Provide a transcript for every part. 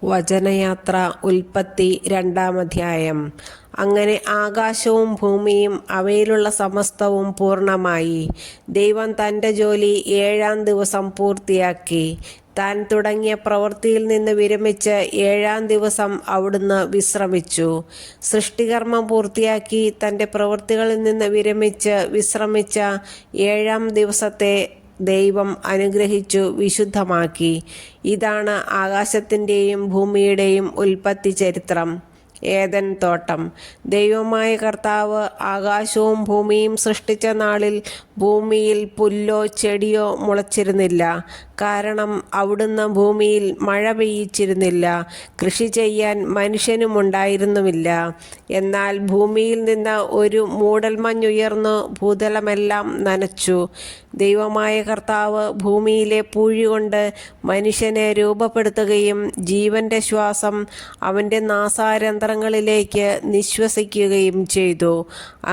വചനയാത്ര ഉൽപ്പത്തി 2-ാം അധ്യായം. അങ്ങനെ ആകാശവും ഭൂമിയും അവയിലുള്ള സമസ്തവും പൂർണ്ണമായി. ദൈവം തൻ്റെ ജോലി 7-ാം ദിവസം പൂർത്തിയാക്കി. താൻ തുടങ്ങിയ പ്രവൃത്തിയിൽ നിന്ന് വിരമിച്ച് 7-ാം ദിവസം അവിടുന്ന് വിശ്രമിച്ചു. സൃഷ്ടികർമ്മം പൂർത്തിയാക്കി തൻ്റെ പ്രവൃത്തികളിൽ നിന്ന് വിശ്രമിച്ച 7-ാം ദിവസത്തെ ദൈവം അനുഗ്രഹിച്ചു വിശുദ്ധമാക്കി. ഇതാണ് ആകാശത്തിൻ്റെയും ഭൂമിയുടെയും ഉൽപ്പത്തി ചരിത്രം. ഏദൻ തോട്ടം. ദൈവമായ കർത്താവ് ആകാശവും ഭൂമിയും സൃഷ്ടിച്ച നാളിൽ ഭൂമിയിൽ പുല്ലോ ചെടിയോ മുളച്ചിരുന്നില്ല. കാരണം അവിടുന്ന് ഭൂമിയിൽ മഴ പെയ്യിച്ചിരുന്നില്ല. കൃഷി ചെയ്യാൻ മനുഷ്യനുമുണ്ടായിരുന്നുമില്ല. എന്നാൽ ഭൂമിയിൽ നിന്ന് ഒരു മൂടൽമഞ്ഞുയർന്നു ഭൂതലമെല്ലാം നനച്ചു. ദൈവമായ കർത്താവ് ഭൂമിയിലെ പൂഴി കൊണ്ട് മനുഷ്യനെ രൂപപ്പെടുത്തുകയും ജീവൻ്റെ ശ്വാസം അവൻ്റെ നാസാരന്ധ്രങ്ങളിലേക്ക് നിശ്വസിക്കുകയും ചെയ്തു.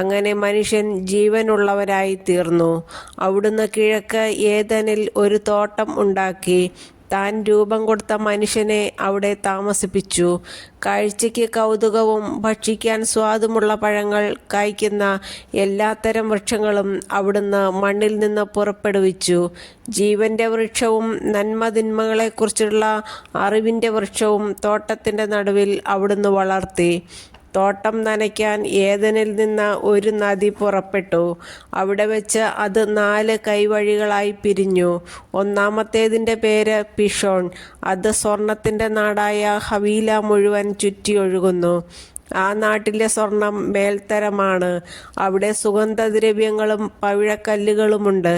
അങ്ങനെ മനുഷ്യൻ ജീവനുള്ളവരായി തീർന്നു. അവിടുന്ന് കിഴക്ക് ഏദനിൽ ഒരു തോട്ടം ഉണ്ടാക്കി. താൻ രൂപം കൊടുത്ത മനുഷ്യനെ അവിടെ താമസിപ്പിച്ചു. കാഴ്ചയ്ക്ക് കൗതുകവും ഭക്ഷിക്കാൻ സ്വാദുമുള്ള പഴങ്ങൾ കായ്ക്കുന്ന എല്ലാത്തരം വൃക്ഷങ്ങളും അവിടുന്ന് മണ്ണിൽ നിന്ന് പുറപ്പെടുവിച്ചു. ജീവൻ്റെ വൃക്ഷവും നന്മതിന്മകളെക്കുറിച്ചുള്ള അറിവിൻ്റെ വൃക്ഷവും തോട്ടത്തിൻ്റെ നടുവിൽ അവിടുന്ന് വളർത്തി. തോട്ടം നനയ്ക്കാൻ ഏദനിൽ നിന്ന് ഒരു നദി പുറപ്പെട്ടു. അവിടെ വെച്ച് അത് 4 കൈവഴികളായി പിരിഞ്ഞു. ഒന്നാമത്തേതിൻ്റെ പേര് പിഷോൺ. അത് സ്വർണത്തിൻ്റെ നാടായ ഹവീല മുഴുവൻ ചുറ്റിയൊഴുകുന്നു. ആ നാട്ടിലെ സ്വർണം മേൽത്തരമാണ്. അവിടെ സുഗന്ധദ്രവ്യങ്ങളും പവിഴക്കല്ലുകളുമുണ്ട്.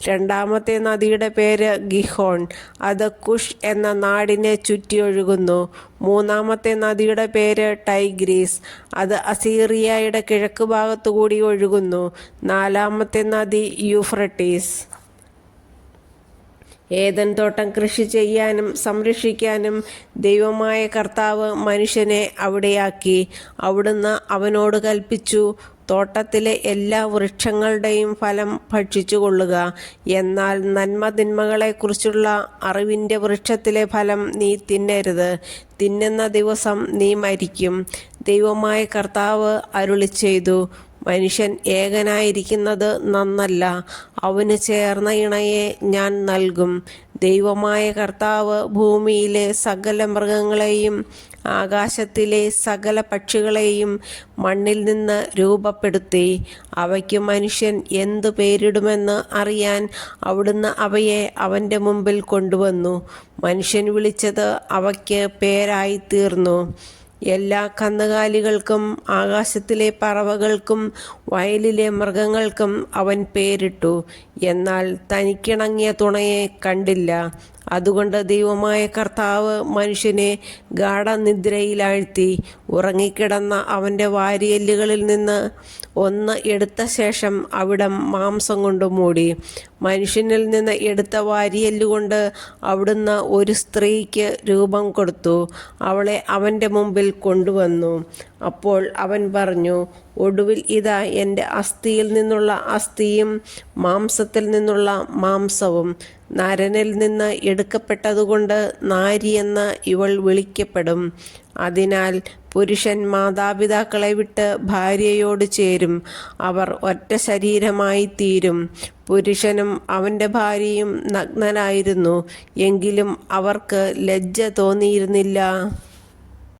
രണ്ടാമത്തെ നദിയുടെ പേര് ഗിഹോൺ. അത് കുഷ് എന്ന നാടിനെ ചുറ്റിയൊഴുകുന്നു. മൂന്നാമത്തെ നദിയുടെ പേര് ടൈഗ്രീസ്. അത് അസീറിയയുടെ കിഴക്ക് ഭാഗത്തുകൂടി ഒഴുകുന്നു. നാലാമത്തെ നദി യൂഫ്രട്ടീസ്. ഏദൻ തോട്ടം കൃഷി ചെയ്യാനും സംരക്ഷിക്കാനും ദൈവമായ കർത്താവ് മനുഷ്യനെ അവിടെയാക്കി. അവിടുന്ന് അവനോട് കൽപ്പിച്ചു, തോട്ടത്തിലെ എല്ലാ വൃക്ഷങ്ങളുടെയും ഫലം ഭക്ഷിച്ചു കൊള്ളുക. എന്നാൽ നന്മതിന്മകളെക്കുറിച്ചുള്ള അറിവിൻ്റെ വൃക്ഷത്തിലെ ഫലം നീ തിന്നരുത്. തിന്നുന്ന ദിവസം നീ മരിക്കും. ദൈവമായ കർത്താവ് അരുളിച്ചെയ്തു, മനുഷ്യൻ ഏകനായിരിക്കുന്നത് നന്നല്ല. അവന് ചേർന്ന ഇണയെ ഞാൻ നൽകും. ദൈവമായ കർത്താവ് ഭൂമിയിലെ സകല മൃഗങ്ങളെയും ആകാശത്തിലെ സകല പക്ഷികളെയും മണ്ണിൽ നിന്ന് രൂപപ്പെടുത്തി. അവയ്ക്ക് മനുഷ്യൻ എന്തു പേരിടുമെന്ന് അറിയാൻ അവിടുന്ന് അവയെ അവൻ്റെ മുമ്പിൽ കൊണ്ടുവന്നു. മനുഷ്യൻ വിളിച്ചത് അവയ്ക്ക് പേരായി തീർന്നു. എല്ലാ കന്നുകാലികൾക്കും ആകാശത്തിലെ പറവകൾക്കും വയലിലെ മൃഗങ്ങൾക്കും അവൻ പേരിട്ടു. എന്നാൽ തനിക്കിണങ്ങിയ തുണയെ കണ്ടില്ല. അതുകൊണ്ട് ദൈവമായ കർത്താവ് മനുഷ്യനെ ഗാഢനിദ്രയിലാഴ്ത്തി. ഉറങ്ങിക്കിടന്ന അവൻ്റെ വാരിയെല്ലുകളിൽ നിന്ന് ഒന്ന് എടുത്ത ശേഷം അവിടം മാംസം കൊണ്ട് മൂടി. മനുഷ്യനിൽ നിന്ന് എടുത്ത വാരിയെല്ലുകൊണ്ട് അവിടുന്ന് ഒരു സ്ത്രീക്ക് രൂപം കൊടുത്തു. അവളെ അവൻ്റെ മുമ്പിൽ കൊണ്ടുവന്നു. അപ്പോൾ അവൻ പറഞ്ഞു, ഒടുവിൽ ഇതാ എൻ്റെ അസ്ഥിയിൽ നിന്നുള്ള അസ്ഥിയും മാംസത്തിൽ നിന്നുള്ള മാംസവും. നരനിൽ നിന്ന് എടുക്കപ്പെട്ടതുകൊണ്ട് നാരി എന്ന് ഇവൾ വിളിക്കപ്പെടും. അതിനാൽ പുരുഷൻ മാതാപിതാക്കളെ വിട്ട് ഭാര്യയോട് ചേരും. അവർ ഒറ്റ ശരീരമായി തീരും. പുരുഷനും അവൻ്റെ ഭാര്യയും നഗ്നരായിരുന്നു. എങ്കിലും അവർക്ക് ലജ്ജ തോന്നിയിരുന്നില്ല.